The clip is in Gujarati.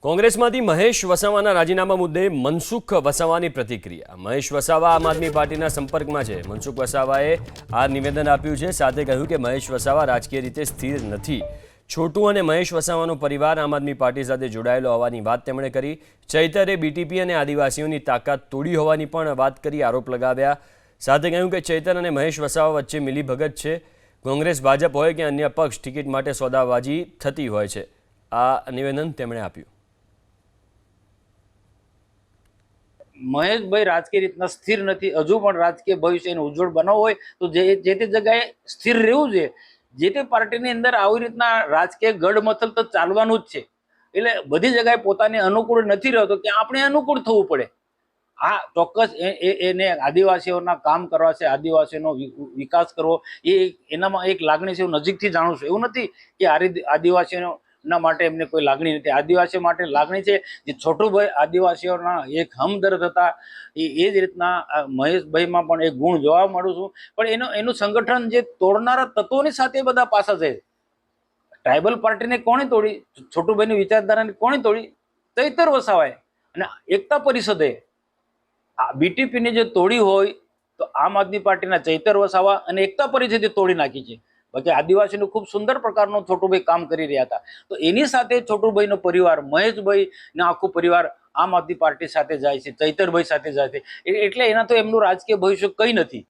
કોંગ્રેસમાંથી મહેશ વસાવાના રાજીનામા મુદ્દે મનસુખ વસાવાની પ્રતિક્રિયા। મહેશ વસાવા આમ આદમી પાર્ટીના સંપર્કમાં છે। મનસુખ વસાવાએ આ નિવેદન આપ્યું છે। સાથે કહ્યું કે મહેશ વસાવા રાજકીય રીતે સ્થિર નથી। છોટુ અને મહેશ વસાવાનો પરિવાર આમ આદમી પાર્ટી સાથે જોડાયેલો હોવાની વાત તેમણે કરી। ચૈતરે બીટીપી અને આદિવાસીઓની તાકાત તોડી હોવાની પણ વાત કરી, આરોપ લગાવ્યા। સાથે કહ્યું કે ચૈતર અને મહેશ વસાવા વચ્ચે મિલીભગત છે। કોંગ્રેસ, ભાજપ હોય કે અન્ય પક્ષ, ટિકિટ માટે સોદાબાજી થતી હોય છે। આ નિવેદન તેમણે આપ્યું। મહેશભાઈ રાજકીય રીતના સ્થિર નથી। હજુ પણ રાજકીય ભવિષ્યને ઉજ્જવળ બનાવવું હોય તો જે તે જગ્યાએ સ્થિર રહેવું છે। જે તે પાર્ટીની અંદર આવી રીતના રાજકીય ગડમથલ તો ચાલવાનું જ છે। એટલે બધી જગ્યાએ પોતાને અનુકૂળ નથી રહેતો કે આપણે અનુકૂળ થવું પડે। આ ચોક્કસ એને આદિવાસીઓના કામ કરવા છે, આદિવાસીઓનો વિકાસ કરવો, એનામાં એક લાગણી છે। હું નજીકથી જાણું છું। એવું નથી કે આદિવાસીઓ ના માટે એમને કોઈ લાગણી નથી। આદિવાસીઓ માટે લાગણી છે। જે છોટુભાઈ આદિવાસીઓના એક હમદર્દ હતા, એ જ રીતના મહેશભાઈમાં પણ એક ગુણ જોવા મળું છું। પણ એનું સંગઠન જે તોડનારા તત્વોની સાથે બધા પાછા છે। ટ્રાઇબલ પાર્ટીને કોણે તોડી? છોટુભાઈની વિચારધારાને કોણે તોડી? ચૈતર વસાવાએ અને એકતા પરિષદે। બીટીપીને જે તોડી હોય તો આમ આદમી પાર્ટીના ચૈતર વસાવા અને એકતા પરિષદે તોડી નાખી છે। બાકી આદિવાસીનું ખૂબ સુંદર પ્રકારનું છોટુભાઈ કામ કરી રહ્યા હતા। તો એની સાથે છોટુભાઈનો પરિવાર, મહેશભાઈ ને આખો પરિવાર આમ આદમી પાર્ટી સાથે જાય છે, ચૈતરભાઈ સાથે જાય છે। એટલે એના તો એમનું રાજકીય ભવિષ્ય કંઈ નથી।